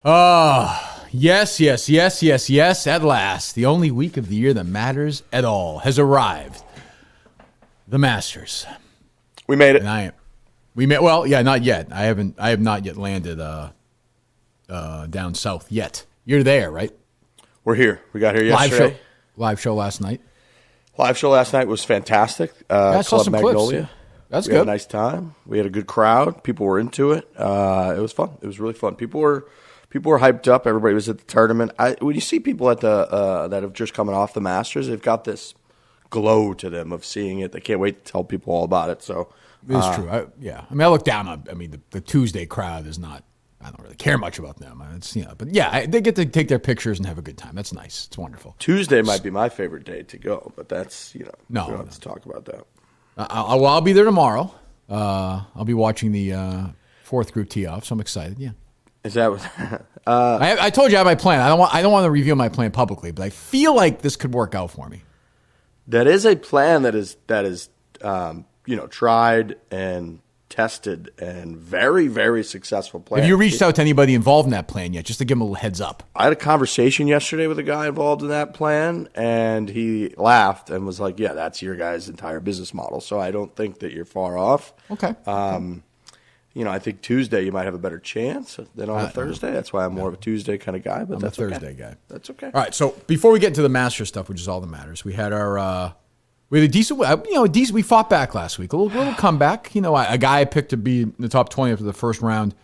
Yes. At last, the only week of the year that matters at all has arrived. The Masters. We made it. Well, yeah, not yet. I have not yet landed down south yet. You're there, right? We're here. We got here yesterday. Live show last night. Live show last night was fantastic. I saw some Magnolia. clips. That's we good. Had a nice time. We had a good crowd. People were into it. It was fun. It was really fun. People were hyped up. Everybody was at the tournament. When you see people at the that have just coming off the Masters, they've got this glow to them of seeing it. They can't wait to tell people all about it. So it's true. I look down on. The Tuesday crowd is not. I don't really care much about them. But yeah, they get to take their pictures and have a good time. That's nice. It's wonderful. Tuesday might be my favorite day to go, but that's no, we don't have to talk about that. I'll be there tomorrow. I'll be watching the fourth group tee off, so I'm excited. Yeah. Is that what? I told you I have my plan. I don't want to reveal my plan publicly, but I feel like this could work out for me. That is a plan that is tried and tested and very, very successful plan. Have you reached out to anybody involved in that plan yet, just to give them a little heads up? I had a conversation yesterday with a guy involved in that plan, and he laughed and was like, yeah, that's your guy's entire business model. So I don't think that you're far off. Okay. I think Tuesday you might have a better chance than on a Thursday. That's why I'm more of a Tuesday kind of guy, but I'm that's a Thursday guy. That's okay. All right, so before we get into the Masters stuff, which is all that matters, we had we had a decent, we fought back last week. A little comeback. A guy I picked to be in the top 20 after the first round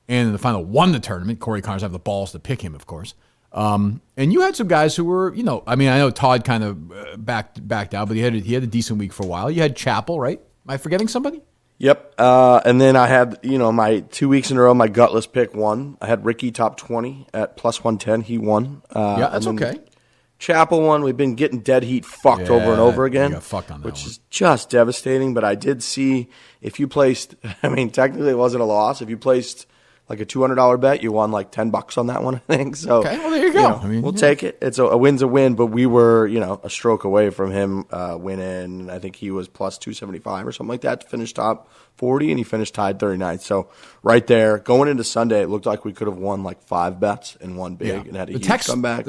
and in the final won the tournament. Corey Connors have the balls to pick him, of course. And you had some guys who were, I know Todd kind of backed out, but he had a decent week for a while. You had Chappell, right? Am I forgetting somebody? Yep. And then I had, my 2 weeks in a row, my gutless pick won. I had Ricky top 20 at plus 110. He won. Yeah, that's okay. Chappell won. We've been getting dead heat fucked over and over again, got fucked on that which is just devastating. But I did see if you placed, technically it wasn't a loss. If you placed like a $200 bet, you won like $10 on that one, I think. So, okay, well, there you go. We'll take it. It's a win's a win, but we were, a stroke away from him winning. I think he was plus 275 or something like that to finish top 40, and he finished tied 39. So right there, going into Sunday, it looked like we could have won like 5 bets and won big and had a huge comeback.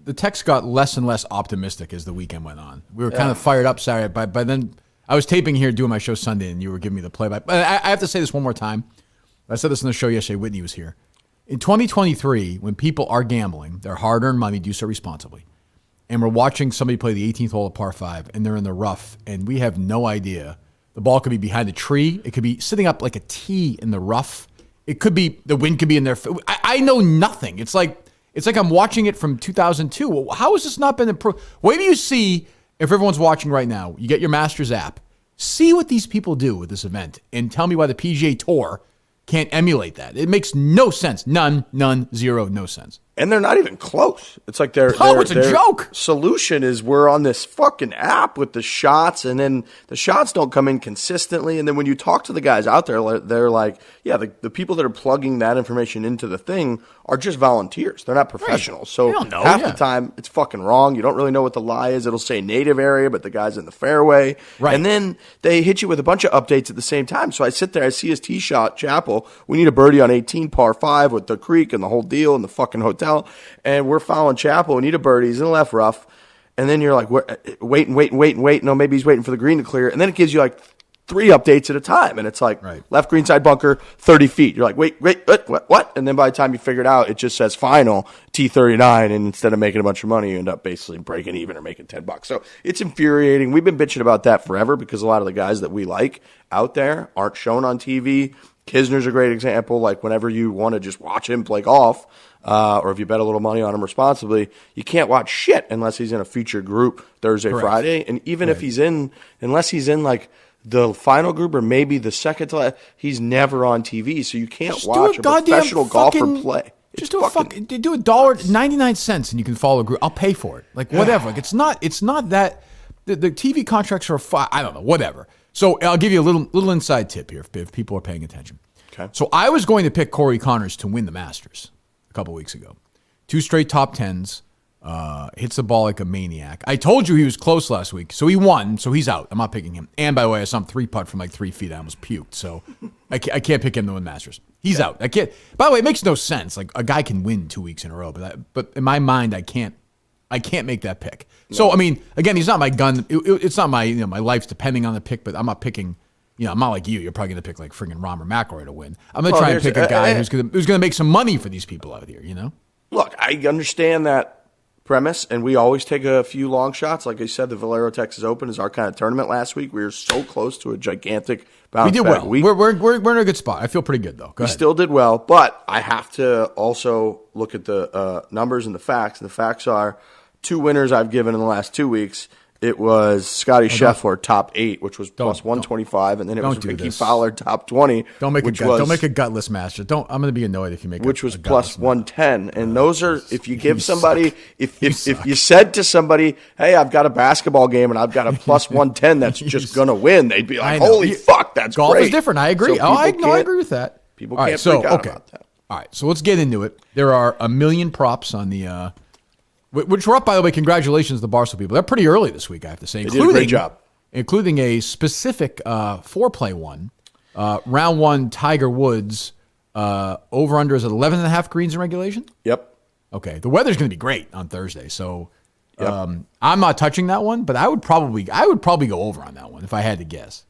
The text got less and less optimistic as the weekend went on. We were kind of fired up Saturday, but by then I was taping here doing my show Sunday, and you were giving me the play-by. But I have to say this one more time. I said this on the show yesterday. Whitney was here. In 2023, when people are gambling, their hard-earned money, do so responsibly. And we're watching somebody play the 18th hole of par 5, and they're in the rough, and we have no idea. The ball could be behind a tree. It could be sitting up like a tee in the rough. It could be, the wind could be in there. I know nothing. It's like I'm watching it from 2002. Well, how has this not been improved? Wait till you see, if everyone's watching right now, you get your Masters app, see what these people do with this event, and tell me why the PGA Tour can't emulate that. It makes no sense. None, zero, no sense. And they're not even close. It's like it's a joke. Solution is we're on this fucking app with the shots, and then the shots don't come in consistently. And then when you talk to the guys out there, they're like, yeah, the people that are plugging that information into the thing are just volunteers. They're not professionals. So half the time it's fucking wrong. You don't really know what the lie is. It'll say native area, but the guy's in the fairway. Right. And then they hit you with a bunch of updates at the same time. So I sit there, I see his tee shot, Chappell. We need a birdie on 18, par 5 with the creek and the whole deal and the fucking hotel. And we're following Chappell. We need a birdie. He's in the left rough. And then you're like, wait. No, maybe he's waiting for the green to clear. And then it gives you like 3 updates at a time. And it's like, left green side bunker, 30 feet. You're like, wait, what? And then by the time you figure it out, it just says final, T39. And instead of making a bunch of money, you end up basically breaking even or making $10. So it's infuriating. We've been bitching about that forever because a lot of the guys that we like out there aren't shown on TV. Kisner's a great example. Like whenever you want to just watch him play golf, or if you bet a little money on him responsibly, you can't watch shit unless he's in a featured group Thursday, Friday. And even if unless he's in like the final group or maybe the second to last, he's never on TV. So you can't watch a professional golfer play. Just do $1.99 and you can follow a group. I'll pay for it. Like whatever. Like, it's not that the TV contracts are I don't know, whatever. So I'll give you a little inside tip here if people are paying attention. Okay. So I was going to pick Corey Connors to win the Masters a couple weeks ago. 2 straight top 10s. Hits the ball like a maniac. I told you he was close last week, so he won, so he's out. I'm not picking him. And by the way, I saw him 3-putt from like 3 feet. I almost puked, so I can't pick him to win Masters. He's out. I can't. By the way, it makes no sense. Like a guy can win 2 weeks in a row, but in my mind, I can't make that pick. No. So I mean, again, he's not my gun. It's not my my life's depending on the pick, but I'm not picking. I'm not like you. You're probably going to pick like friggin' Rahm or McIlroy to win. I'm going to try and pick a guy who's going to make some money for these people out here. Look, I understand that premise, and we always take a few long shots. Like I said, the Valero Texas Open is our kind of tournament last week. We were so close to a gigantic bounce back. We did well. We're in a good spot. I feel pretty good, though. We still did well, but I have to also look at the numbers and the facts. And the facts are 2 winners I've given in the last 2 weeks. It was Scotty Scheffler top 8, which was plus 125, and then it was Ricky Fowler top 20. Don't make a gutless master. I'm going to be annoyed if you make which was plus 110. And those are if you give somebody if you said to somebody, hey, I've got a basketball game and I've got a plus 110 that's just going to win, they'd be like, holy fuck, that's golf great. Golf is different. I agree. So I agree with that. People can't freak out about that. All right, so let's get into it. There are a million props on the. Which were up, by the way. Congratulations to the Barstool people. They're pretty early this week, I have to say. They did a great job. Including a specific foreplay one. Round 1, Tiger Woods. Over-under is at 11.5 greens in regulation? Yep. Okay. The weather's going to be great on Thursday, so I'm not touching that one, but I would probably go over on that one if I had to guess.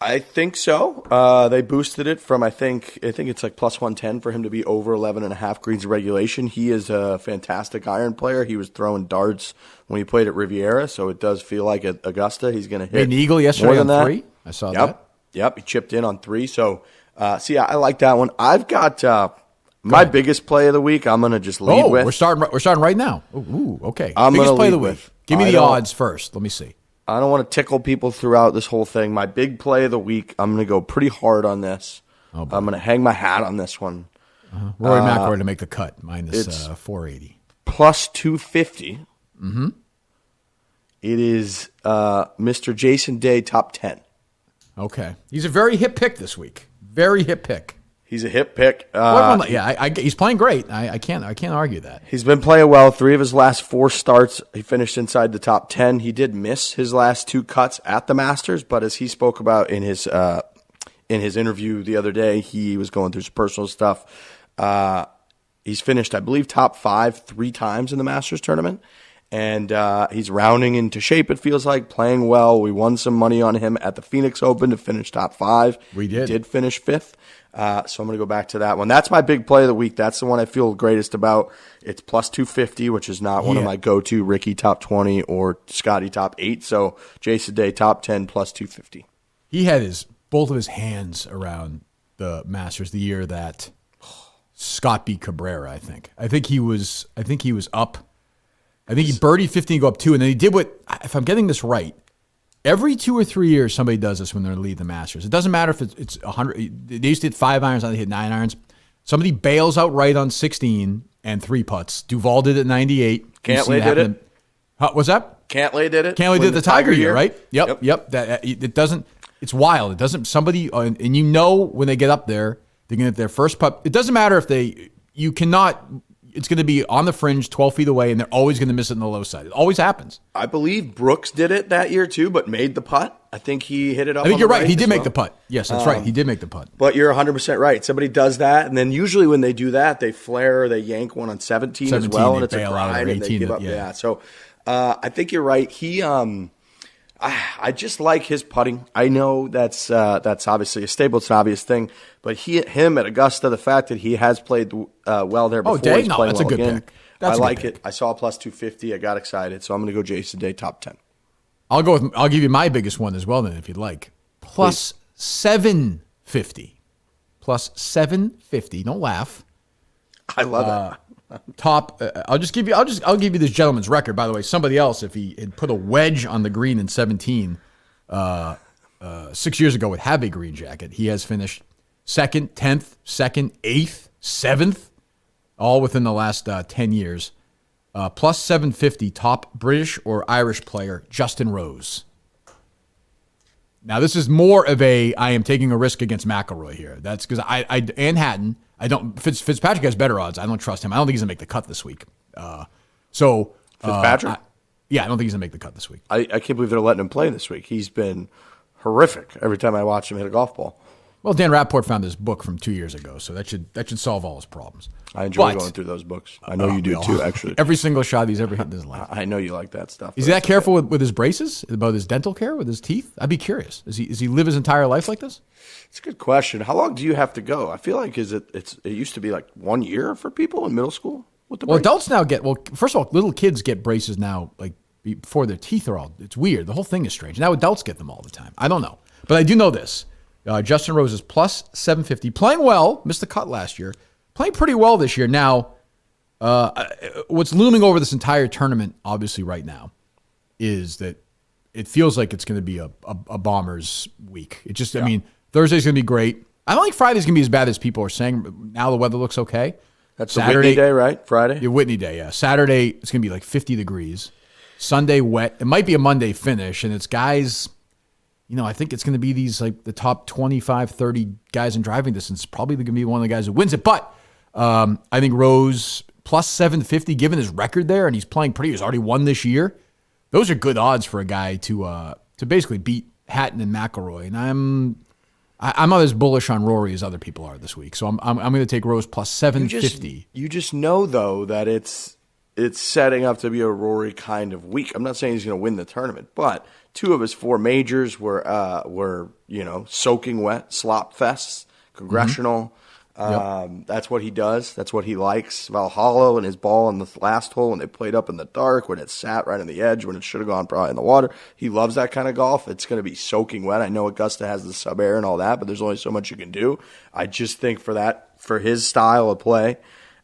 I think so. They boosted it from I think it's like plus 110 for him to be over 11.5 greens in regulation. He is a fantastic iron player. He was throwing darts when he played at Riviera, so it does feel like at Augusta he's going to hit. Made an eagle yesterday on 3. I saw that. Yep. He chipped in on 3. So, I like that one. I've got my biggest play of the week. I'm going to just lead with. We're starting right now. Ooh, okay. I'm biggest play of the week. week. Give me the odds first. Let me see. I don't want to tickle people throughout this whole thing. My big play of the week, I'm going to go pretty hard on this. I'm going to hang my hat on this one. Rory McIlroy to make the cut, minus 480. Plus 250. Mm-hmm. It is Mr. Jason Day, top 10. Okay. He's a very hip pick this week. Very hip pick. He's a hip pick. He's playing great. I can't argue that. He's been playing well. 3 of his last 4 starts, he finished inside the top 10. He did miss his last 2 cuts at the Masters, but as he spoke about in his interview the other day, he was going through some personal stuff. He's finished, I believe, top 5 3 times in the Masters tournament. And he's rounding into shape, it feels like, playing well. We won some money on him at the Phoenix Open to finish top 5. We did. He did finish 5th. So I'm going to go back to that one. That's my big play of the week. That's the one I feel greatest about. It's plus 250, which is not one of my go-to. Ricky top 20 or Scotty top 8. So Jason Day top 10 plus 250. He had both of his hands around the Masters the year that Scott beat Cabrera, I think. I think he was up. I think he birdied 15, go up 2, and then he did what, if I'm getting this right, every 2 or 3 years somebody does this when they're leading the Masters. It doesn't matter if it's 100. They used to hit 5 irons, now they hit 9 irons. Somebody bails out right on 16 and 3 putts. Duval did it at 98. Cantlay did it. What's that? Cantlay did it. Cantlay did the Tiger year, right? Yep. That it doesn't. It's wild. It doesn't. Somebody and when they get up there, they're gonna hit their first putt. It doesn't matter if you cannot. It's going to be on the fringe, 12 feet away, and they're always going to miss it on the low side. It always happens. I believe Brooks did it that year too, but made the putt. I think he hit it up. I think you're right. Right, he did make the putt. Yes, that's right. He did make the putt. But you're 100% right. Somebody does that, and then usually when they do that, they flare or they yank one on 17 as well, and it's a grind, and they give up. Yeah. So I think you're right. I just like his putting. I know that's obviously a staple. It's an obvious thing, but him at Augusta, the fact that he has played well there before, he's playing that's well a good again. Pick. I like it. I saw a plus 250. I got excited, so I'm going to go Jason Day top 10. I'll give you my biggest one as well then, if you'd like. Plus 750. Plus 750. Don't laugh. I love it. Top. I'll give you this gentleman's record. By the way, somebody else, if he had put a wedge on the green in 17 6 years ago, would have a green jacket. He has finished 2nd, 10th, 2nd, 8th, 7th, all within the last 10 years. Plus 750. Top British or Irish player, Justin Rose. Now this is more of I am taking a risk against McIlroy here. That's because and Hatton. I don't. Fitzpatrick has better odds. I don't trust him. I don't think he's gonna make the cut this week. So Fitzpatrick? Yeah, I don't think he's going to make the cut this week. I can't believe they're letting him play this week. He's been horrific every time I watch him hit a golf ball. Well, Dan Rappaport found this book from 2 years ago, so that should solve all his problems. I enjoy going through those books. I know you do too, actually. Every single shot he's ever hit in his life. I know you like that stuff. Is he that careful with his braces, about his dental care, with his teeth? I'd be curious. Does he live his entire life like this? It's a good question. How long do you have to go? I feel like it used to be like 1 year for people in middle school with the braces? Adults now first of all, little kids get braces now, like before their teeth are all, it's weird. The whole thing is strange. Now adults get them all the time. I don't know. But I do know this. Justin Rose is plus 750. Playing well. Missed the cut last year. Playing pretty well this year. Now, what's looming over this entire tournament, obviously right now, is that it feels like it's going to be a Bombers week. It just, I mean, Thursday's going to be great. I don't think Friday's going to be as bad as people are saying. Now the weather looks okay. That's Saturday, Whitney Day, right? Friday? Yeah, Whitney Day, yeah. Saturday, it's going to be like 50 degrees. Sunday, wet. It might be a Monday finish, and it's guys... I think it's going to be these like the top 25, 30 guys in driving distance. Probably going to be one of the guys who wins it. But I think Rose plus 750, given his record there, and he's playing pretty. He's already won this year. Those are good odds for a guy to basically beat Hatton and McIlroy. And I'm not as bullish on Rory as other people are this week. So I'm going to take Rose plus 750. You just know though that it's setting up to be a Rory kind of week. I'm not saying he's going to win the tournament, but 2 of his 4 majors were soaking wet, slop fests, Congressional. That's what he does. That's what he likes. Valhalla and his ball in the last hole when they played up in the dark, when it sat right on the edge, when it should have gone probably in the water. He loves that kind of golf. It's going to be soaking wet. I know Augusta has the sub air and all that, but there's only so much you can do. I just think for his style of play,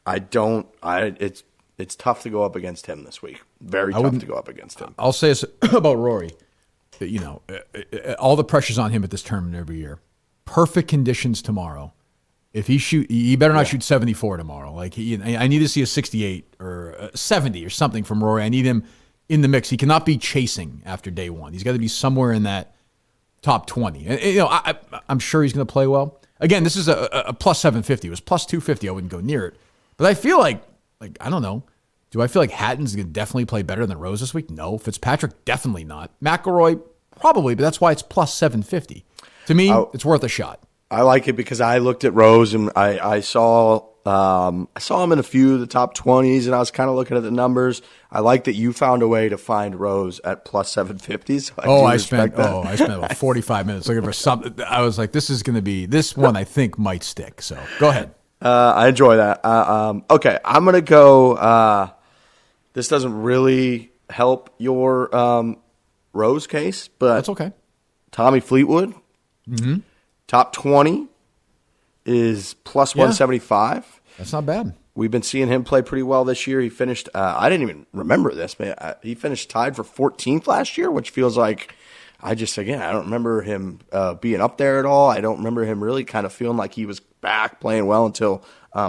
it's tough to go up against him this week. Very tough to go up against him. I'll say this about Rory. All the pressure's on him at this tournament every year. Perfect conditions tomorrow. If he better not shoot 74 tomorrow. Like I need to see a 68 or a 70 or something from Rory. I need him in the mix. He cannot be chasing after day one. He's got to be somewhere in that top 20. And, I'm sure he's going to play well. Again, this is a plus 750. It was plus 250. I wouldn't go near it. But I feel like I don't know. Do I feel like Hatton's going to definitely play better than Rose this week? No. Fitzpatrick, definitely not. McIlroy, probably, but that's why it's plus 750. To me, it's worth a shot. I like it because I looked at Rose and I saw him in a few of the top 20s, and I was kind of looking at the numbers. I like that you found a way to find Rose at plus 750. So I spent about 45 minutes looking for something. I was like, this one I think might stick. So go ahead. I enjoy that. Okay, I'm going to go. This doesn't really help your Rose case, but that's okay. Tommy Fleetwood, top 20 is plus 175. That's not bad. We've been seeing him play pretty well this year. He finished, I didn't even remember this, but he finished tied for 14th last year, which feels like, I don't remember him being up there at all. I don't remember him really kind of feeling like he was back playing well until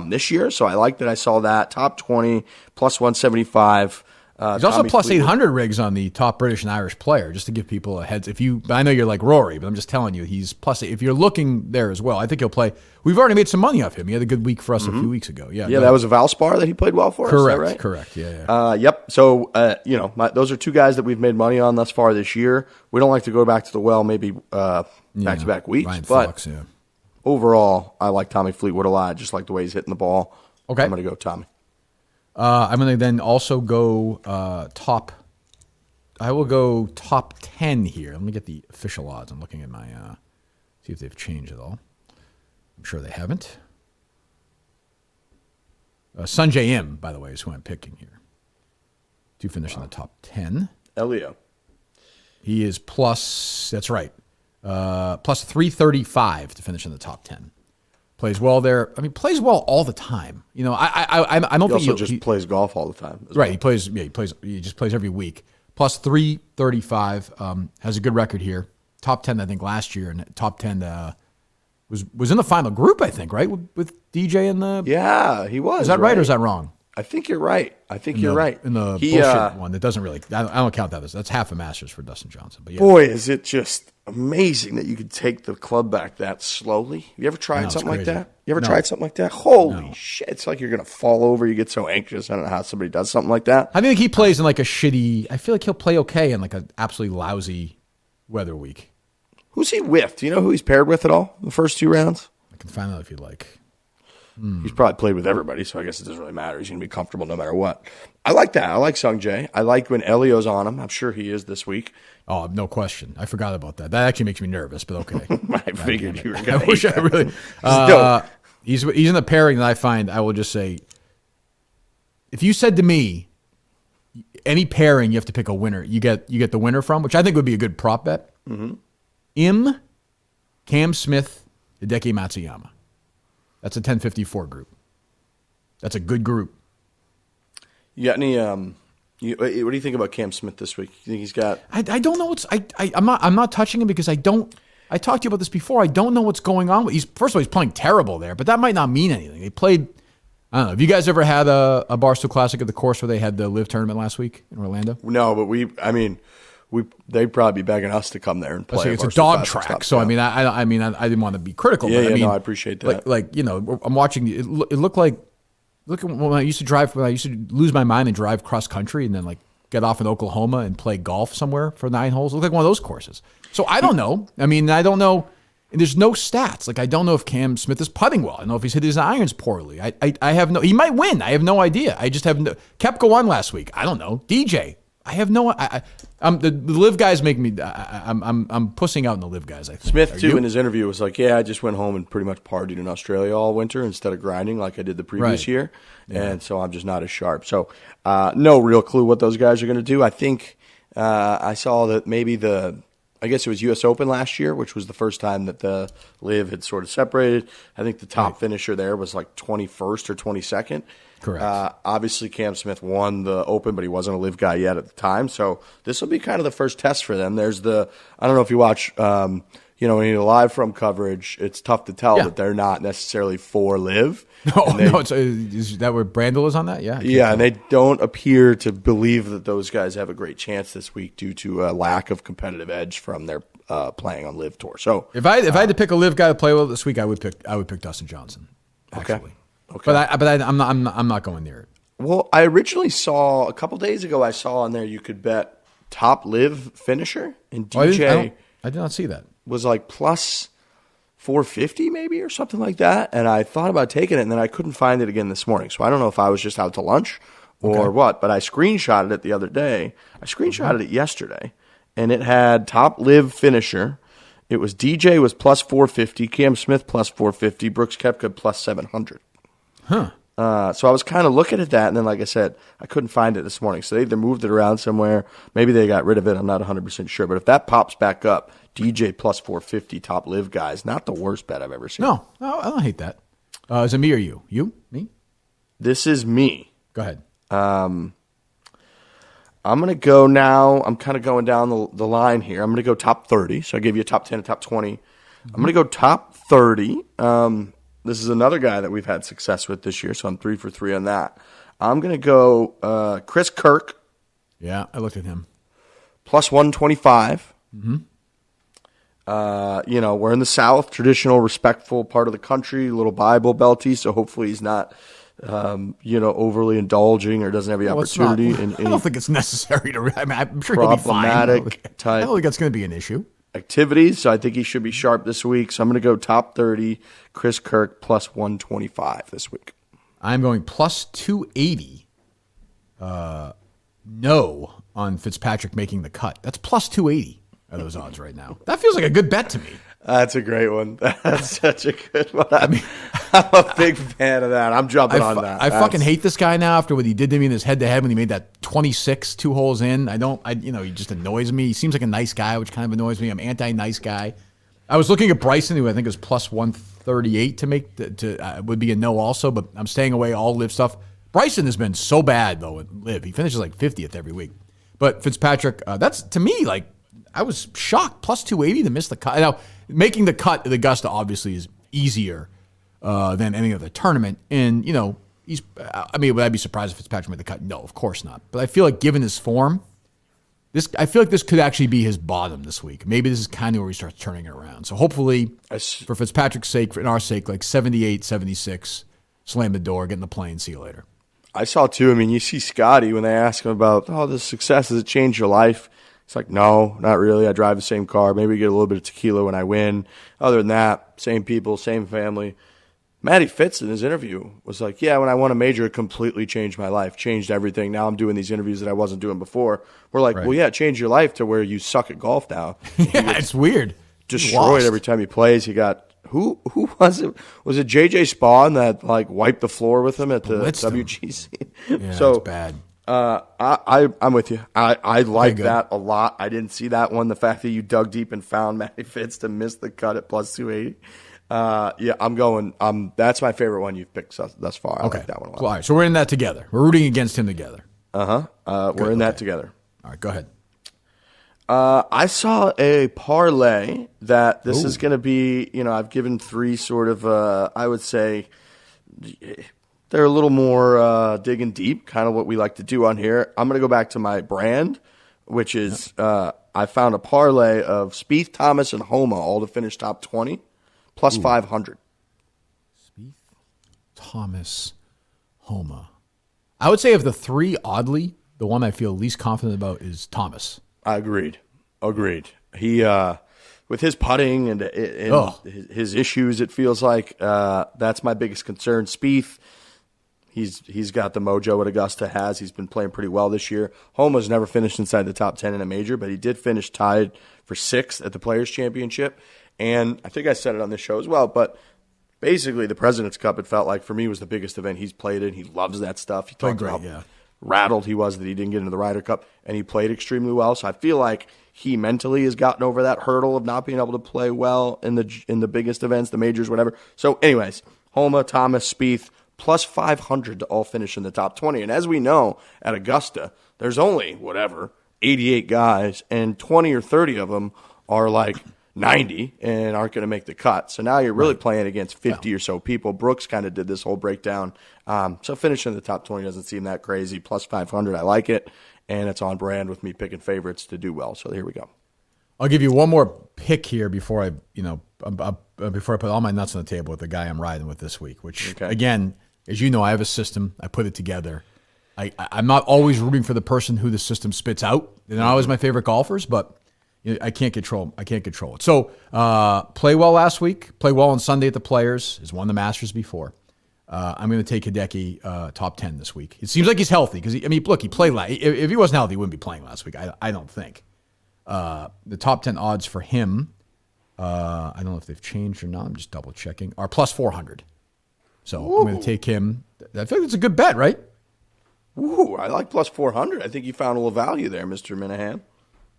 this year. So I like that I saw that. Top 20, plus 175. He's also plus 800 Riggs on the top British and Irish player, just to give people a heads. I know you're like Rory, but I'm just telling you, he's plus 8. If you're looking there as well, I think he'll play. We've already made some money off him. He had a good week for us a few weeks ago. Yeah, that was a Valspar that he played well for. Correct, right? Correct. Yeah. Yep. So those are 2 guys that we've made money on thus far this year. We don't like to go back to the well, maybe back-to-back weeks, Ryan but Fox, overall, I like Tommy Fleetwood a lot. I just like the way he's hitting the ball. Okay, I'm going to go Tommy. I'm going to then also go top. I will go top 10 here. Let me get the official odds. I'm looking at my see if they've changed at all. I'm sure they haven't. Sunjay Im, by the way, is who I'm picking here to finish in the top 10. Elio. He is plus. That's right. Plus 335 to finish in the top 10. Plays well there. I mean, plays well all the time. I don't think he also just plays golf all the time. Right. Well. He just plays every week. Plus 335. Has a good record here. Top 10, I think, last year, and top 10 was in the final group, I think, right? With DJ and the. Yeah, he was. Is that right or is that wrong? I think you're right. You're right. In the bullshit one that doesn't really. I don't count that as that's half a Masters for Dustin Johnson. But yeah. Boy, is it just amazing that you could take the club back that slowly. You ever tried something like crazy. that? You ever No. tried something like that? Holy shit. It's like you're going to fall over. You get so anxious. I don't know how somebody does something like that. I think he plays in like a shitty. I feel like he'll play okay in like an absolutely lousy weather week. Who's he with? Do you know who he's paired with at all in the first 2 rounds? I can find out if you like. He's probably played with everybody, so I guess it doesn't really matter. He's going to be comfortable no matter what. I like that. I like Sung Jae. I like when Elio's on him. I'm sure he is this week. Oh, no question. I forgot about that. That actually makes me nervous, but okay. I figured you were I going to wish I really. He's in the pairing that I find. I will just say, if you said to me, any pairing you have to pick a winner, you get the winner from, which I think would be a good prop bet. Mm-hmm. Cam Smith, Hideki Matsuyama. That's a 1054 group. That's a good group. You got any? What do you think about Cam Smith this week? You think he's got? I don't know what's. I'm not touching him because I don't. I talked to you about this before. I don't know what's going on. First of all, he's playing terrible there, but that might not mean anything. They played. I don't know. Have you guys ever had a Barstool Classic at the course where they had the live tournament last week in Orlando? No, but they'd probably be begging us to come there and play. It's a dog track, so I didn't want to be critical. Yeah, but no, I appreciate that. I'm watching. It looked like. Look at when I used to drive. When I used to lose my mind and drive cross country, and then like get off in Oklahoma and play golf somewhere for 9 holes. It looked like one of those courses. So I don't know. I don't know. And there's no stats. Like I don't know if Cam Smith is putting well. I don't know if he's hit his irons poorly. I have no. He might win. I have no idea. I just have no. Kepka won last week. I don't know. DJ. I have no. The live guys make me. I'm pussing out in the live guys. I think Smith too in his interview was like, "Yeah, I just went home and pretty much partied in Australia all winter instead of grinding like I did the previous year, and so I'm just not as sharp." So no real clue what those guys are going to do. I think I saw that maybe I guess it was U.S. Open last year, which was the first time that the live had sort of separated. I think the top finisher there was like 21st or 22nd. Correct. Obviously, Cam Smith won the Open, but he wasn't a live guy yet at the time. So this will be kind of the first test for them. There's I don't know if you watch, when you live from coverage, it's tough to tell that they're not necessarily for live. No, is that where Brandel is on that? Yeah. Yeah, and they don't appear to believe that those guys have a great chance this week due to a lack of competitive edge from their playing on live tour. So if I had to pick a live guy to play well this week, I would pick Dustin Johnson. Actually. Okay. But I'm not going near it. Well, I originally saw a couple days ago. I saw on there you could bet top live finisher, and DJ I did not see that. was like plus 450 maybe or something like that. And I thought about taking it, and then I couldn't find it again this morning. So I don't know if I was just out to lunch or what. But I screenshotted it the other day. I screenshotted it yesterday, and it had top live finisher. It was DJ was plus 450, Cam Smith plus 450, Brooks Koepka plus 700. Huh. So I was kind of looking at that, and then, like I said, I couldn't find it this morning. So they either moved it around somewhere. Maybe they got rid of it. I'm not 100% sure. But if that pops back up, DJ plus 450 top live guys, not the worst bet I've ever seen. No, I don't hate that. Is it me or you? You? Me? This is me. Go ahead. I'm going to go now. I'm kind of going down the line here. I'm going to go top 30. So I gave you a top 10 and top 20. I'm going to go top 30. This is another guy that we've had success with this year, so I'm 3 for 3 on that. I'm going to go Chris Kirk. Yeah, I looked at him. Plus 125. Mm-hmm. We're in the South, traditional, respectful part of the country, a little Bible belty, so hopefully he's not, overly indulging or doesn't have the opportunity. I don't think it's necessary to. I'm sure he'll be fine. Problematic type. I don't think that's going to be an issue. Activities, so I think he should be sharp this week. So I'm going to go top 30, Chris Kirk plus 125 this week. I'm going plus 280. No on Fitzpatrick making the cut. That's plus 280 are those odds right now. That feels like a good bet to me. That's a great one. That's such a good one. I'm a big fan of that. I'm jumping on that. I fucking hate this guy now after what he did to me in his head-to-head when he made that 26 2 holes in. He just annoys me. He seems like a nice guy, which kind of annoys me. I'm anti-nice guy. I was looking at Bryson, who I think is plus 138 to make would be a no also, but I'm staying away all live stuff. Bryson has been so bad though at live. He finishes like 50th every week. But Fitzpatrick, that's to me like I was shocked. Plus 280 to miss the cut. Now making the cut at Augusta obviously is easier than any other tournament, and would I be surprised if Fitzpatrick made the cut? No, of course not. But I feel like given his form, I feel like this could actually be his bottom this week. Maybe this is kind of where he starts turning it around. So hopefully, for Fitzpatrick's sake, for our sake, like 78, 76, slam the door, get in the plane, see you later. I saw too. I mean, you see Scotty when they ask him about, the success, has it changed your life? It's like, no, not really. I drive the same car. Maybe get a little bit of tequila when I win. Other than that, same people, same family. Matty Fitz in his interview was like, yeah, when I won a major, it completely changed my life, changed everything. Now I'm doing these interviews that I wasn't doing before. We're like, well, yeah, it changed your life to where you suck at golf now. Yeah, it's weird. Destroyed every time he plays. He got, who was it? Was it JJ Spawn that like wiped the floor with him at the WGC? Yeah, so it's bad. I'm with you. I like that a lot. I didn't see that one. The fact that you dug deep and found Matty Fitz to miss the cut at plus 280. Yeah, I'm going. That's my favorite one you've picked thus far. I like that one a lot. Well, all right, so we're in that together. We're rooting against him together. We're in that together. All right, go ahead. I saw a parlay that this is going to be, I've given three sort of, I would say, they're a little more digging deep, kind of what we like to do on here. I'm going to go back to my brand, which is I found a parlay of Spieth, Thomas, and Homa all to finish top 20, plus 500. Spieth, Thomas, Homa. I would say of the three, oddly, the one I feel least confident about is Thomas. Agreed. He, with his putting and his issues, it feels like that's my biggest concern. Spieth, he's got the mojo what Augusta has. He's been playing pretty well this year. Homa's never finished inside the top 10 in a major, but he did finish tied for 6th at the Players' Championship. And I think I said it on this show as well, but basically the President's Cup, it felt like, for me, was the biggest event he's played in. He loves that stuff. He talked about how rattled he was that he didn't get into the Ryder Cup, and he played extremely well. So I feel like he mentally has gotten over that hurdle of not being able to play well in the biggest events, the majors, whatever. So anyways, Homa, Thomas, Spieth, plus 500 to all finish in the top 20. And as we know, at Augusta, there's only, 88 guys, and 20 or 30 of them are like 90 and aren't going to make the cut. So now you're really playing against 50 or so people. Brooks kind of did this whole breakdown. So finishing in the top 20 doesn't seem that crazy. Plus 500, I like it. And it's on brand with me picking favorites to do well. So here we go. I'll give you one more pick here before I put all my nuts on the table with the guy I'm riding with this week, which, again, as you know, I have a system. I put it together. I'm not always rooting for the person who the system spits out. They're not always my favorite golfers, but I can't control it. So play well last week. Play well on Sunday at the Players. Has won the Masters before. I'm going to take Hideki top 10 this week. It seems like he's healthy because he played last. If he wasn't healthy, he wouldn't be playing last week. I don't think. The top 10 odds for him, I don't know if they've changed or not. I'm just double checking. Are plus 400. So I'm going to take him. I think it's a good bet, right? Ooh, I like plus 400. I think you found a little value there, Mr. Minihane.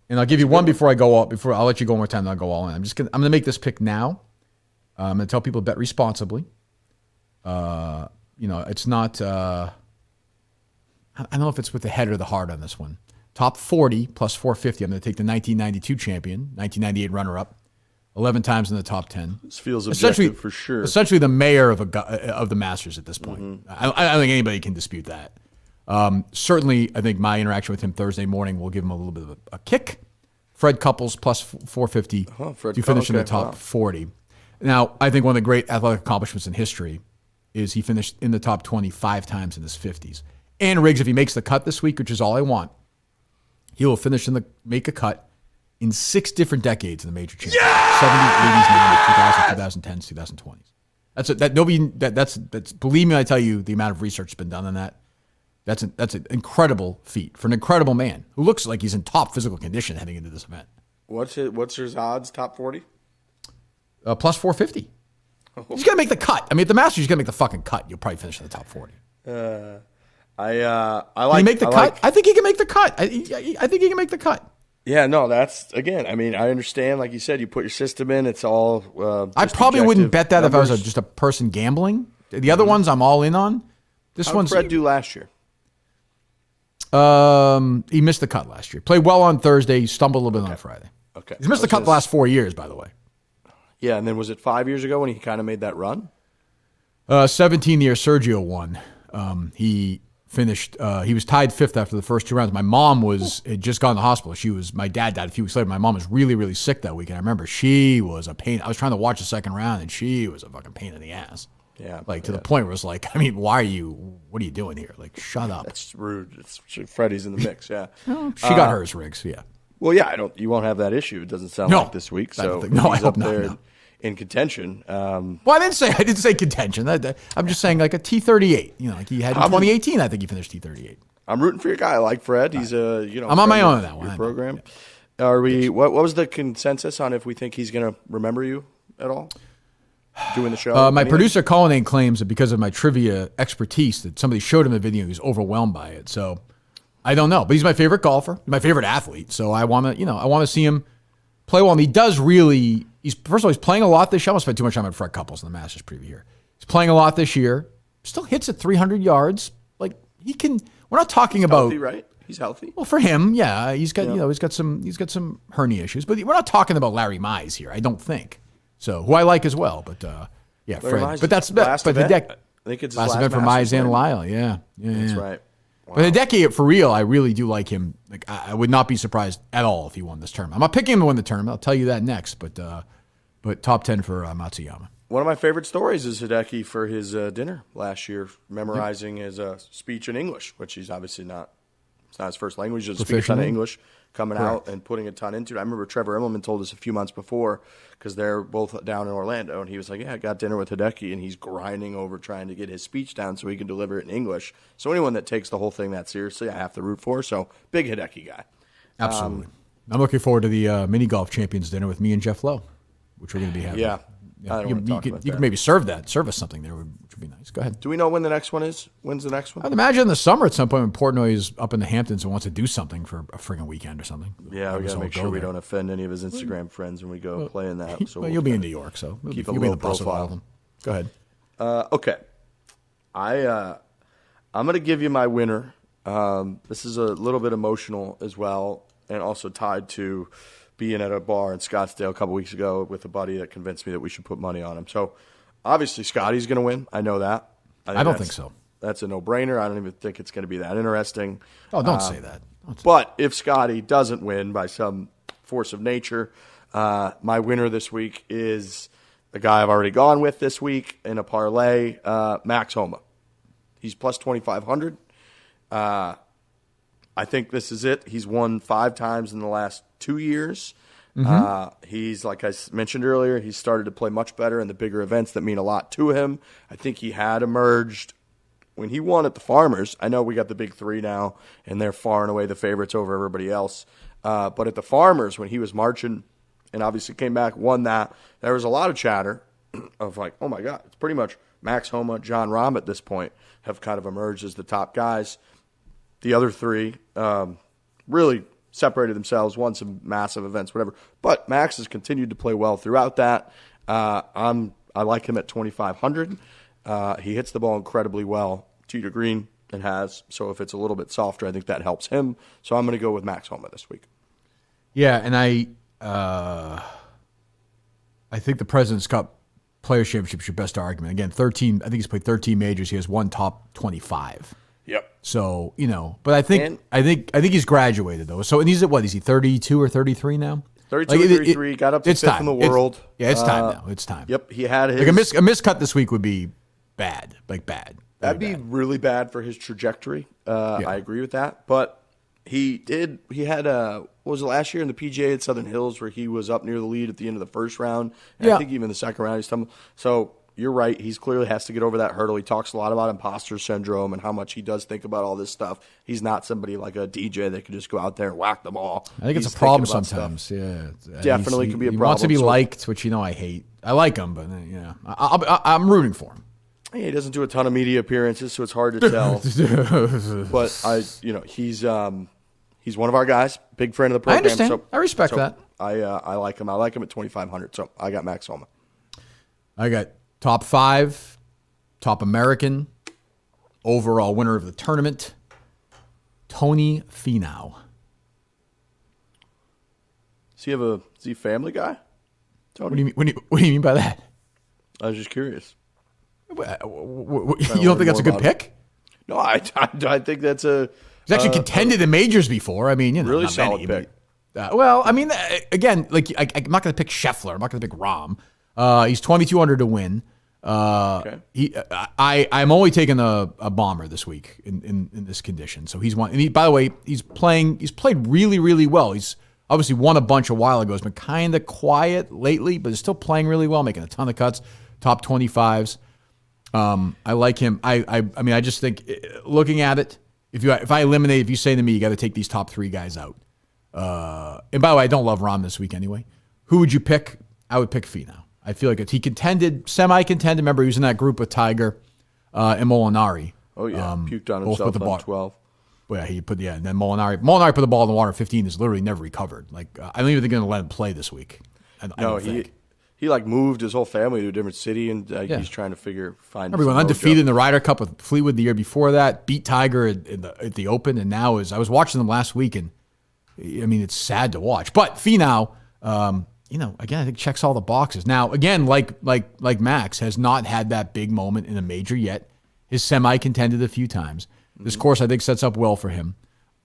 And I'll give you one before I go all. Before I'll let you go one more time, and I'll go all in. I'm going to make this pick now. I'm going to tell people to bet responsibly. It's not. I don't know if it's with the head or the heart on this one. Top 40 plus 450. I'm going to take the 1992 champion, 1998 runner-up, 11 times in the top 10. This feels objective for sure. Essentially, the mayor of the Masters at this point. Mm-hmm. I don't think anybody can dispute that. Certainly, I think my interaction with him Thursday morning will give him a little bit of a kick. Fred Couples plus 450 to finish in the top 40. Now, I think one of the great athletic accomplishments in history is he finished in the top 25 times in his 50s. And Riggs, if he makes the cut this week, which is all I want, he will make a cut in 6 different decades in the major championship. 70s, 80s, 90s, 2000s, 2010s, 2020s. That's believe me, I tell you, the amount of research that's been done on that. That's an incredible feat for an incredible man who looks like he's in top physical condition heading into this event. What's his odds? Top 40? Plus 450. He's gonna make the cut. I mean, at the Masters, he's gonna make the fucking cut. You'll probably finish in the top 40. I like. Can he make the cut? I think he can make the cut. I think he can make the cut. Yeah, no, that's again. I mean, I understand. Like you said, you put your system in. It's all. I probably wouldn't bet that numbers. If I was just a person gambling. The other ones, I'm all in on. This one's. How did Fred do last year? He missed the cut last year. Played well on Thursday. He stumbled a little bit on Friday. Okay. He's missed the cut the last 4 years, by the way. Yeah, and then was it 5 years ago when he kind of made that run? 17 years, Sergio won. He finished. He was tied 5th after the first 2 rounds. My mom had just gone to the hospital. My dad died a few weeks later. My mom was really, really sick that weekend. I remember she was a pain. I was trying to watch the second round, and she was a fucking pain in the ass. Yeah, to the point where it's like, I mean, what are you doing here? Like, shut up. That's rude. Freddie's in the mix. Yeah, she got hers, Riggs. Yeah. Well, yeah, you won't have that issue. It doesn't sound like this week. So I he's hope up not. there No. in contention. Well, I didn't say contention. I'm just saying like a T38. Like he had in 2018. I think he finished T38. I'm rooting for your guy. I like Fred. He's I'm on my own on that one. Program. Yeah. Are we? What was the consensus on if we think he's going to remember you at all? Doing the show. My producer Colin claims that because of my trivia expertise, that somebody showed him the video, he was overwhelmed by it. So I don't know, but he's my favorite golfer, my favorite athlete. So I want to see him play well. And he does really. First of all, he's playing a lot this year. I won't spend too much time on Fred Couples in the Masters preview here. He's playing a lot this year. Still hits at 300 yards. Like he can. We're not talking about healthy, right? He's healthy. Well, for him, yeah, he's got he's got some hernia issues, but we're not talking about Larry Mize here. I don't think so. Who I like as well, but yeah, Fred. Mize But that's last but event. I think it's his last event for Mize and right? Lyle. Yeah, That's right. Wow. But Hideki, for real, I really do like him. Like I would not be surprised at all if he won this tournament. I'm not picking him to win the tournament. I'll tell you that next. But top 10 for Matsuyama. One of my favorite stories is Hideki for his dinner last year, memorizing his speech in English, which he's obviously not. It's not his first language. He's speaking a ton of English, coming out and putting a ton into it. I remember Trevor Immelman told us a few months before, because they're both down in Orlando, and he was like, yeah, I got dinner with Hideki, and he's grinding over trying to get his speech down so he can deliver it in English. So anyone that takes the whole thing that seriously, I have to root for. So big Hideki guy. Absolutely. I'm looking forward to the mini golf champions dinner with me and Jeff Lowe, which we're going to be having. Yeah. I don't want to talk about that. You could maybe serve us something there, which would be nice. Go ahead. Do we know when the next one is? When's the next one? I'd imagine in the summer at some point when Portnoy is up in the Hamptons and wants to do something for a friggin' weekend or something. Yeah, we got to make sure we don't offend any of his Instagram friends when we go play in that. So you'll be in New York, so keep a you'll low be in the profile. Go ahead. Okay. I'm going to give you my winner. This is a little bit emotional as well, and also tied to being at a bar in Scottsdale a couple weeks ago with a buddy that convinced me that we should put money on him. So obviously Scotty's going to win. I know that. I don't think so. That's a no-brainer. I don't even think it's going to be that interesting. Oh, don't say that. But if Scotty doesn't win by some force of nature, my winner this week is the guy I've already gone with this week in a parlay, Max Homa. He's plus 2,500. I think this is it. He's won 5 times in the last 2 years. He's, like I mentioned earlier, he's started to play much better in the bigger events that mean a lot to him. I think he had emerged when he won at the Farmers. I know we got the big 3 now, and they're far and away the favorites over everybody else. But at the Farmers, when he was marching and obviously came back, won that, there was a lot of chatter of like, oh my God, it's pretty much Max Homa, John Rahm at this point have kind of emerged as the top guys. The other 3 really separated themselves, won some massive events, whatever. But Max has continued to play well throughout that. I like him at 2,500. He hits the ball incredibly well, tee to green, and has. So if it's a little bit softer, I think that helps him. So I'm going to go with Max Homa this week. Yeah, and I think the President's Cup Players Championship is your best argument. Again, 13. I think he's played 13 majors. He has one top 25. Yep. So, but I think he's graduated though. So, and he's at what? Is he 32 or 33 now? 32 or 33, got up to 5th in the world. It's time now. It's time. Yep, he had his... Like a miscut this week would be bad. Like bad. That'd be really bad for his trajectory. I agree with that. But he had what was it, last year in the PGA at Southern Hills where he was up near the lead at the end of the first round. And I think even the second round he stumbled. So... You're right. He clearly has to get over that hurdle. He talks a lot about imposter syndrome and how much he does think about all this stuff. He's not somebody like a DJ that can just go out there and whack them all. I think it's a problem sometimes. Stuff. Yeah, definitely can be a problem. He wants to be liked, which I hate. I like him, but I'm rooting for him. He doesn't do a ton of media appearances, so it's hard to tell. But he's one of our guys, big friend of the program. I understand. So, I respect that. I like him. I like him at 2,500. So I got Max Homa. I got top 5, top American, overall winner of the tournament, Tony Finau. Is he a family guy? Tony? What do you mean by that? I was just curious. You don't think that's a good pick? No, I think that's He's actually contended in majors before. I mean, really not solid many, pick. But, well, I mean, again, like I'm not going to pick Scheffler. I'm not going to pick Rahm. He's 2,200 to win. I'm only taking a bomber this week in this condition. So he's one. And by the way, he's played really, really well. He's obviously won a bunch a while ago. He's been kind of quiet lately, but he's still playing really well, making a ton of cuts, top 25s. I like him. I mean, I just think looking at it, if you say to me, you got to take these top 3 guys out. And by the way, I don't love Rahm this week anyway. Who would you pick? I would pick Finau. I feel like he semi-contended. Remember, he was in that group with Tiger and Molinari. Oh, yeah. Puked on himself on 12. Well, yeah, and then Molinari put the ball in the water 15, is literally never recovered. Like, I don't even think they're going to let him play this week. He like moved his whole family to a different city, and he's trying to find. Everyone undefeated in the Ryder Cup with Fleetwood the year before that, beat Tiger at the Open, and now I was watching them last week, and I mean, it's sad to watch. But Finau, again, I think checks all the boxes. Now, again, like Max, has not had that big moment in a major yet. His semi-contended a few times. This course, I think, sets up well for him.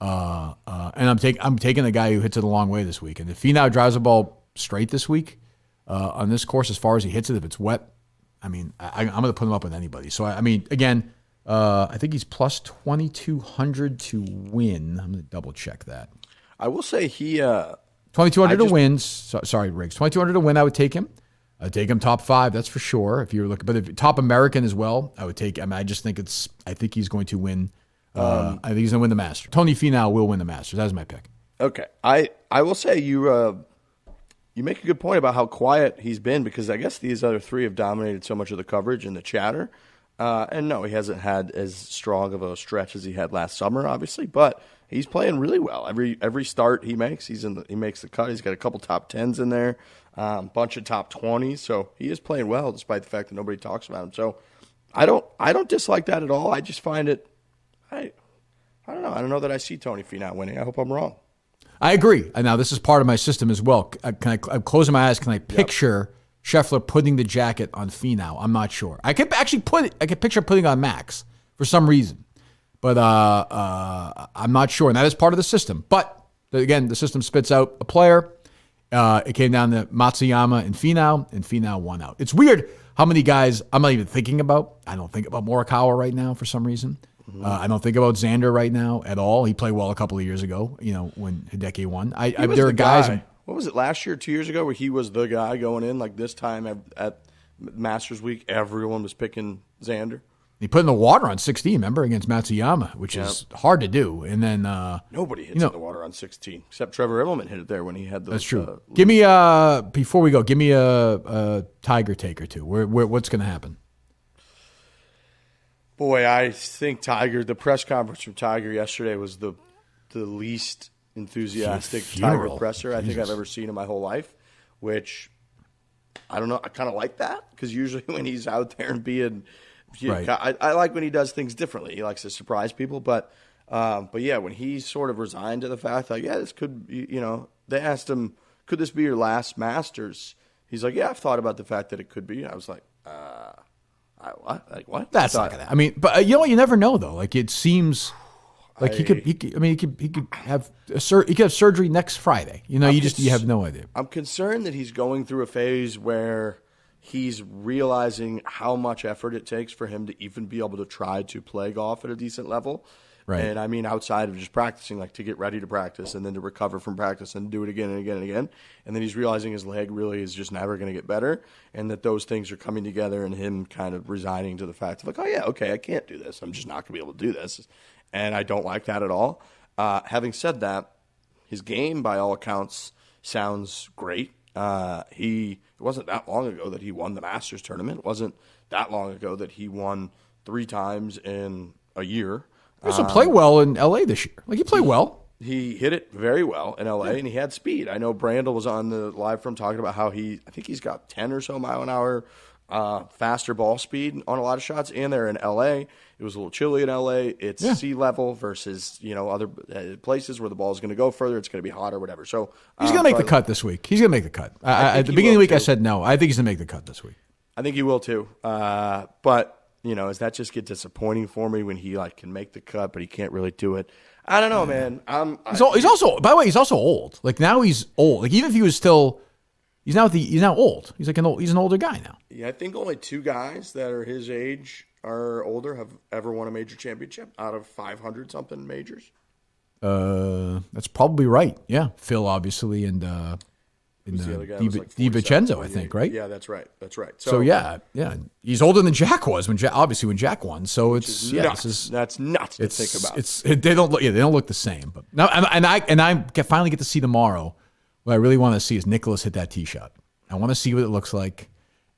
And I'm taking the guy who hits it a long way this week. And if Finau drives the ball straight this week on this course, as far as he hits it, if it's wet, I mean, I'm going to put him up with anybody. So, I mean, again, I think he's plus 2,200 to win. I'm going to double check that. I will say he 2,200 to win. Sorry, Riggs. 2,200 to win. I would take him. I'd take him top 5. That's for sure. If you're looking, but if top American as well, I would take. I mean, I think he's going to win. I think he's going to win the Masters. Tony Finau will win the Masters. That's my pick. Okay, I will say you make a good point about how quiet he's been, because I guess these other 3 have dominated so much of the coverage and the chatter. And no, he hasn't had as strong of a stretch as he had last summer, obviously, but he's playing really well. Every start he makes, he makes the cut. He's got a couple top 10s in there, bunch of top 20s. So he is playing well, despite the fact that nobody talks about him. So I don't dislike that at all. I just find it, I don't know. I don't know that I see Tony Finau winning. I hope I'm wrong. I agree. And now this is part of my system as well. I'm closing my eyes. Can I picture Scheffler putting the jacket on Finau? I'm not sure. I could picture putting on Max for some reason. But I'm not sure, and that is part of the system. But, again, the system spits out a player. It came down to Matsuyama and Finau won out. It's weird how many guys I'm not even thinking about. I don't think about Morikawa right now for some reason. I don't think about Xander right now at all. He played well a couple of years ago, when Hideki won. There are guys. What was it, last year, 2 years ago, where he was the guy going in? Like this time at Masters Week, everyone was picking Xander. He put in the water on 16, remember, against Matsuyama, which is hard to do. And then nobody hits in the water on 16 except Trevor Immelman hit it there when he had those. That's true. Give me before we go, give me a Tiger take or two. What's going to happen? Boy, I think the press conference from Tiger yesterday was the least enthusiastic Tiger presser I think I've ever seen in my whole life. Which I don't know. I kind of like that, because usually when he's out there and being. Right. I like when he does things differently. He likes to surprise people, but yeah, when he sort of resigned to the fact that this could, they asked him, could this be your last Masters? He's like, yeah, I've thought about the fact that it could be. I was like, what? Like what? That's not gonna. I mean, but you never know though. Like it seems like he could have surgery next Friday. You have no idea. I'm concerned that he's going through a phase where he's realizing how much effort it takes for him to even be able to try to play golf at a decent level. Right. And I mean, outside of just practicing, like to get ready to practice and then to recover from practice and do it again and again and again. And then he's realizing his leg really is just never going to get better, and that those things are coming together, and him kind of resigning to the fact of like, oh yeah, okay, I can't do this. I'm just not going to be able to do this. And I don't like that at all. Having said that, his game, by all accounts, sounds great. It wasn't that long ago that he won the Masters tournament. It wasn't that long ago that he won 3 times in a year. He also played well in L.A. this year. Like, he played well. He hit it very well in L.A., and he had speed. I know Brandel was on the live from talking about how I think he's got 10 or so mile an hour faster ball speed on a lot of shots. And they're in L.A. It was a little chilly in L.A. It's sea level versus, other places where the ball is going to go further. It's going to be hot or whatever. So he's going to make the cut this week. He's going to make the cut. At the beginning of the week, I said no. I think he's going to make the cut this week. I think he will too. But, does that just get disappointing for me when he like can make the cut, but he can't really do it? I don't know, man. He's also, by the way, he's also old. Like now he's old. Like even if he was still, he's now old. He's like he's an older guy now. Yeah, I think only 2 guys that are his age or older have ever won a major championship out of 500 something majors. That's probably right. Yeah, Phil obviously and DiVincenzo, I think, right? Yeah, that's right. So yeah, he's older than Jack was when Jack won. So it's that's nuts to think about. They don't look the same. But now I finally get to see tomorrow. What I really want to see is Nicholas hit that tee shot. I want to see what it looks like,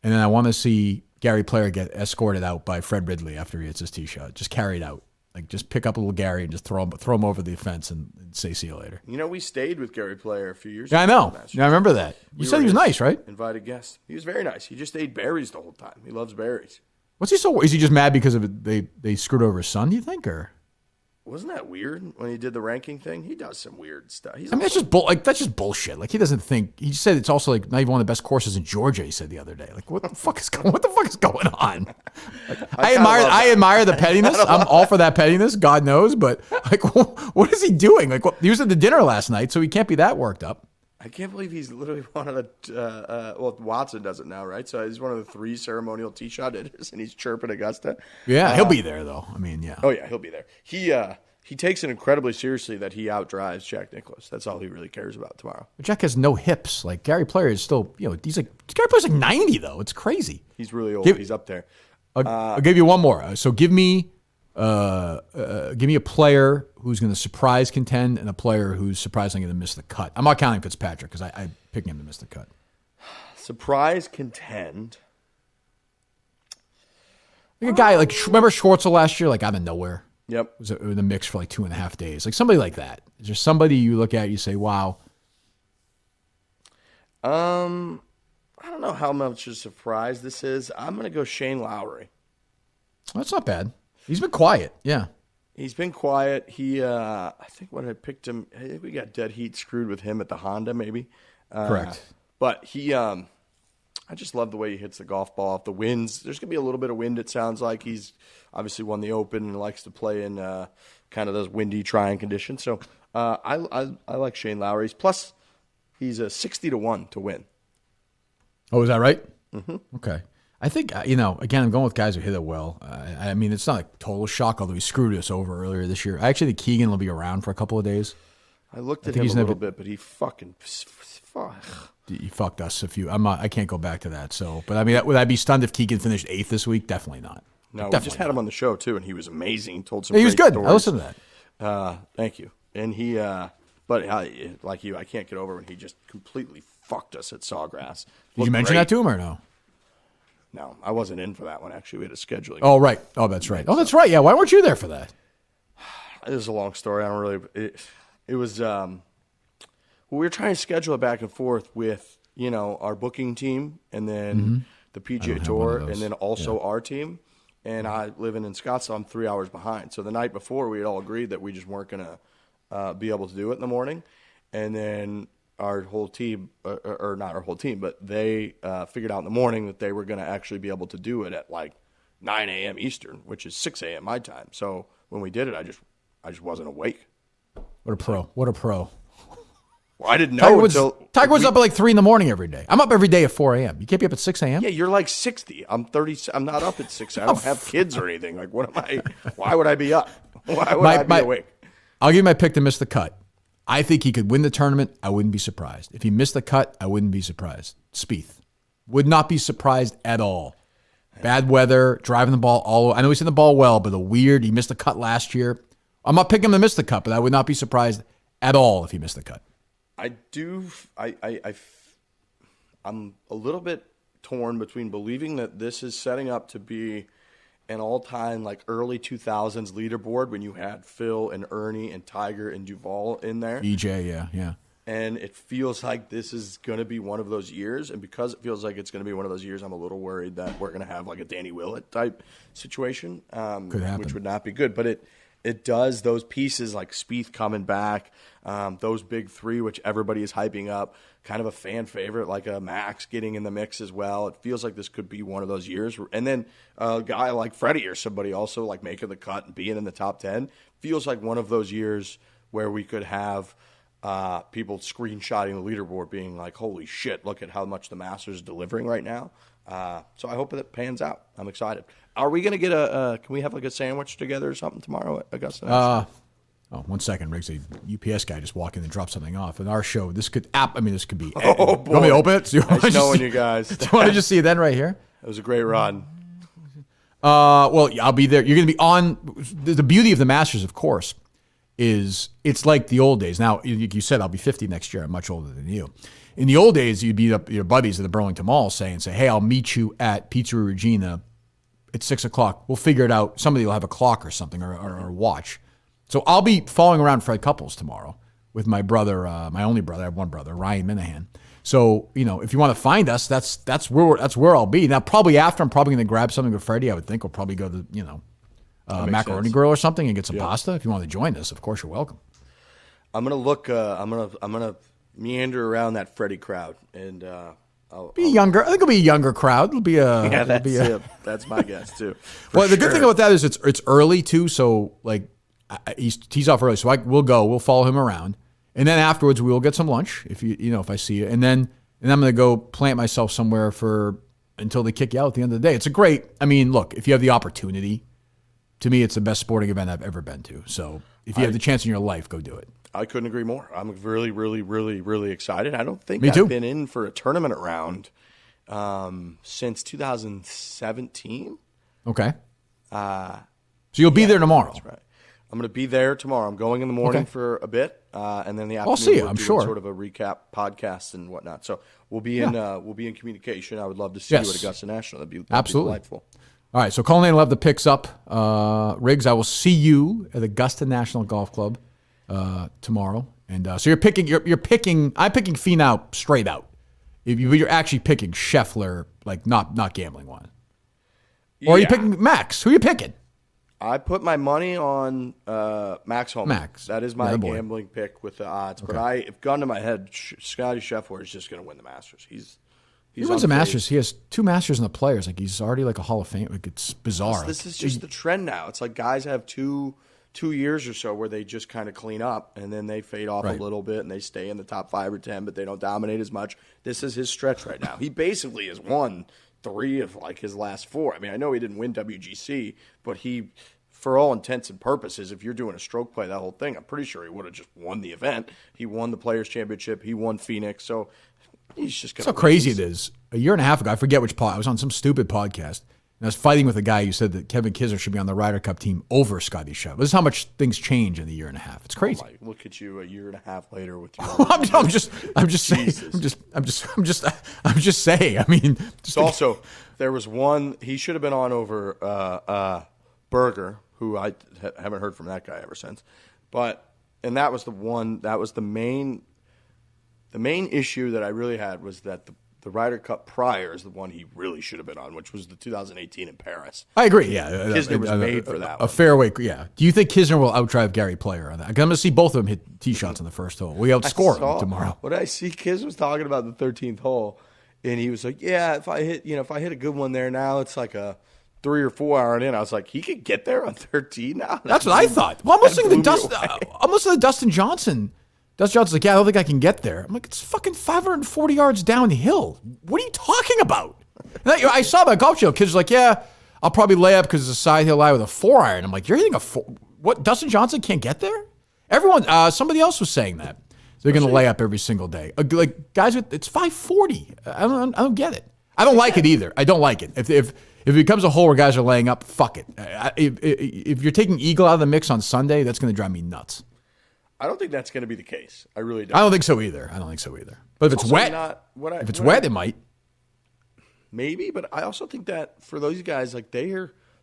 and then I want to see Gary Player get escorted out by Fred Ridley after he hits his tee shot. Just carried out. Like, just pick up a little Gary and just throw him over the fence and say, see you later. We stayed with Gary Player a few years ago. Yeah, I know. Yeah, I remember that. You said he was nice, right? Invited guest. He was very nice. He just ate berries the whole time. He loves berries. What's he so? Is he just mad because of it, they screwed over his son, do you think? Or wasn't that weird when he did the ranking thing? He does some weird stuff. That's just bullshit. Like he doesn't think. He said it's also like not even one of the best courses in Georgia. He said the other day. Like what the fuck is going on? Like, I admire the pettiness. I'm all for that pettiness. God knows, but like what is he doing? Like he was at the dinner last night, so he can't be that worked up. I can't believe he's literally one of the Watson does it now, right? So he's one of the 3 ceremonial tee shot hitters, and he's chirping Augusta. Yeah, he'll be there though. I mean, yeah. Oh yeah, he'll be there. He takes it incredibly seriously that he outdrives Jack Nicklaus. That's all he really cares about tomorrow. But Jack has no hips. Like Gary Player is still, Gary Player's like 90 though. It's crazy. He's really old. He's up there. I'll give you one more. So give me a player who's going to surprise contend and a player who's surprisingly going to miss the cut. I'm not counting Fitzpatrick because I'm picking him to miss the cut. Surprise contend. Like a guy like remember Schwartzel last year, like out of nowhere. Yep, was in the mix for like 2.5 days. Like somebody like that. Is there somebody you look at, you say, "Wow"? I don't know how much of a surprise this is. I'm going to go Shane Lowry. That's not bad. He's been quiet. Yeah. He's been quiet. I think when I picked him, I think we got dead heat screwed with him at the Honda, maybe. Correct. But I just love the way he hits the golf ball off the winds. There's going to be a little bit of wind, it sounds like. He's obviously won the Open and likes to play in kind of those windy, trying conditions. So I like Shane Lowry. Plus, he's a 60-1 to win. Oh, is that right? Mm-hmm. Okay. I think, again, I'm going with guys who hit it well. I mean, it's not a total shock, although he screwed us over earlier this year. I actually think Keegan will be around for a couple of days. I looked at him a little bit, but he fucking He fucked us a few. I can't go back to that. So, but I mean, would I be stunned if Keegan finished 8th this week? Definitely not. No, we just had him on the show too, and he was amazing. Told some. He was good. Stories. I listened to that. Thank you. And he, but like you, I can't get over when he just completely fucked us at Sawgrass. Did you mention that to him or no? No, I wasn't in for that one. Actually, we had a scheduling. Oh right. Oh, that's right. Oh, that's right. Yeah. Why weren't you there for that? It was a long story. I don't really. It was. We were trying to schedule it back and forth with our booking team and then the PGA Tour and then also our team. And I living in Scottsdale, I'm 3 hours behind. So the night before, we had all agreed that we just weren't going to be able to do it in the morning. And then our whole team, or not our whole team, but they figured out in the morning that they were going to actually be able to do it at like 9 a.m. Eastern, which is 6 a.m. my time. So when we did it, I just wasn't awake. What a pro! What a pro! Well, I didn't know Tiger Woods up at like 3 in the morning every day. I'm up every day at 4 a.m. You can't be up at 6 a.m. Yeah, you're like 60. I'm 30. I'm not up at 6. I don't have kids or anything. Like, what am I? Why would I be up? Why would I be awake? I'll give you my pick to miss the cut. I think he could win the tournament. I wouldn't be surprised. If he missed the cut, I wouldn't be surprised. Spieth. Would not be surprised at all. Bad weather, driving the ball all over. I know he's hitting the ball well, but he missed the cut last year. I'm not picking him to miss the cut, but I would not be surprised at all if he missed the cut. I'm a little bit torn between believing that this is setting up to be an all-time like early 2000s leaderboard when you had Phil and Ernie and Tiger and Duval in there. EJ, yeah. And it feels like this is going to be one of those years. And because it feels like it's going to be one of those years, I'm a little worried that we're going to have like a Danny Willett type situation, Could happen. which would not be good. But it does. Those pieces like Spieth coming back, those big three, which everybody is hyping up, kind of a fan favorite, like a Max getting in the mix as well. It feels like this could be one of those years. And then a guy like Freddie or somebody also like making the cut and being in the top 10 feels like one of those years where we could have people screenshotting the leaderboard being like, holy shit, look at how much the Masters is delivering right now. So I hope that it pans out. I'm excited. Are we going to get can we have like a sandwich together or something tomorrow at Augusta? Oh, 1 second, Riggs. A UPS guy just walked in and dropped something off. In our show, this could be. Oh, boy. You want me to open it? Nice knowing you guys. Do you want to just see it then right here? It was a great run. Well, I'll be there. You're going to be on. The beauty of the Masters, of course, is it's like the old days. Now, you said I'll be 50 next year. I'm much older than you. In the old days, you'd beat up your buddies at the Burlington Mall say, hey, I'll meet you at Pizzeria Regina at 6 o'clock. We'll figure it out. Somebody will have a clock or something or a watch. So I'll be following around Fred Couples tomorrow with my brother, my only brother. I have one brother, Ryan Minihane. So, if you want to find us, that's where I'll be. Now, probably after, I'm probably going to grab something with Freddie. I would think we'll probably go to, Macaroni sense. Grill or something and get some pasta. If you want to join us, of course, you're welcome. I'm gonna look. I'm gonna meander around that Freddie crowd and younger. I think it'll be a younger crowd. It'll be a that's my guess too. Well, the good thing about that is it's early too. So like he tees off early, so we'll follow him around, and then afterwards we will get some lunch if I see you, and I'm gonna go plant myself somewhere until they kick you out at the end of the day. It's a great. I mean, look, if you have the opportunity, to me, it's the best sporting event I've ever been to. So if you have the chance in your life, go do it. I couldn't agree more. I'm really, really, really, really excited. I don't think Me too. I've been in for a tournament round since 2017. Okay. So you'll be there tomorrow. That's right. I'm going to be there tomorrow. I'm going in the morning for a bit, and then the afternoon I'll see you. we're I'm doing sure. Sort of a recap podcast and whatnot. So we'll be in communication. I would love to see you at Augusta National. That'd be Absolutely delightful. All right, so Colin will have the picks up. Riggs, I will see you at Augusta National Golf Club tomorrow. And so you're picking. I'm picking Finau straight out. You're actually picking Scheffler, like not gambling one. Or are you picking Max? Who are you picking? I put my money on Max Homa. Max. That is my gambling pick with the odds. Okay. But if gun to my head, Scotty Scheffler is just going to win the Masters. He wins the Masters. He has 2 Masters in the Players. Like he's already like a Hall of Fame. Like it's bizarre. This is just the trend now. It's like guys have two years or so where they just kind of clean up and then they fade off a little bit and they stay in the top 5 or 10, but they don't dominate as much. This is his stretch right now. He basically has won 3 of like his last 4. I mean, I know he didn't win WGC, but he, for all intents and purposes, if you're doing a stroke play, that whole thing, I'm pretty sure he would have just won the event. He won the Players Championship. He won Phoenix. So he's just going to. That's how crazy it is. A year and a half ago, I forget which pod. I was on some stupid podcast, and I was fighting with a guy who said that Kevin Kisner should be on the Ryder Cup team over Scotty Scheffler. This is how much things change in a year and a half. It's crazy. Oh look at you a year and a half later with your. I'm just saying. I'm just saying. I mean, also there was one he should have been on over Berger, who I haven't heard from that guy ever since, and that was the main issue that I really had was that the Ryder Cup prior is the one he really should have been on, which was the 2018 in Paris. I agree. Yeah, Kisner was made for that. A fairway. Yeah. Do you think Kisner will outdrive Gary Player on that? I'm going to see both of them hit tee shots on the first hole. We outscore him tomorrow. What I see, Kisner was talking about the 13th hole, and he was like, "Yeah, if I hit a good one there now, it's like a 3 or 4 iron in." I was like, he could get there on 13 now. That's what I thought. Well, I'm listening to Dustin Johnson. Dustin Johnson's like, yeah, I don't think I can get there. I'm like, it's fucking 540 yards downhill. What are you talking about? I saw that golf show. Kids were like, yeah, I'll probably lay up because it's a side hill lie with a 4 iron. I'm like, you're hitting what? Dustin Johnson can't get there? Everyone, somebody else was saying that. They're going to lay up every single day. Like guys, it's 540. I don't get it. I don't like it either. I don't like it. If it becomes a hole where guys are laying up, fuck it. If you're taking Eagle out of the mix on Sunday, that's going to drive me nuts. I don't think that's going to be the case. I really don't. I don't think so either. But if it's wet, it might. Maybe, but I also think that for those guys, like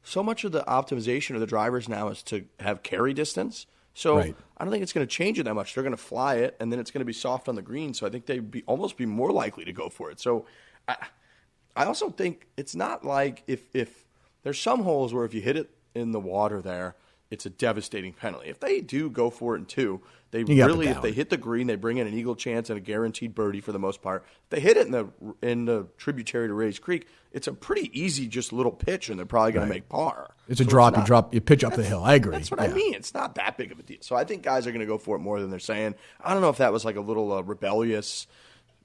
so much of the optimization of the drivers now is to have carry distance. So I don't think it's going to change it that much. They're going to fly it, and then it's going to be soft on the green. So I think they'd almost be more likely to go for it. So I also think it's not like if there's some holes where if you hit it in the water there, it's a devastating penalty. If they do go for it in 2, they You got really, it if they hit the green, they bring in an eagle chance and a guaranteed birdie for the most part. If they hit it in the tributary to Rays Creek, it's a pretty easy, just little pitch, and they're probably going to make par. It's a drop. You pitch up the hill. I agree. That's what I mean. It's not that big of a deal. So I think guys are going to go for it more than they're saying. I don't know if that was like a little rebellious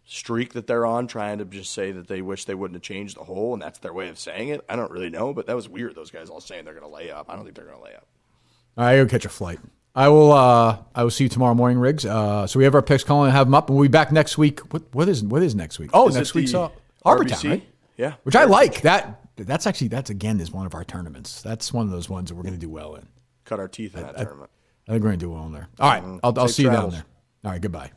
streak that they're on, trying to just say that they wish they wouldn't have changed the hole, and that's their way of saying it. I don't really know, but that was weird. Those guys all saying they're going to lay up. I don't think they're going to lay up. All right, I go catch a flight. I will see you tomorrow morning, Riggs. So we have our picks, Colin, and have them up, and we'll be back next week. What is next week? Oh, next week's Harbor Town, right? Yeah, which I like. That's again is one of our tournaments. That's one of those ones that we're going to do well in. Cut our teeth in that tournament. I think we're going to do well in there. All right, I'll see you down there. All right, goodbye.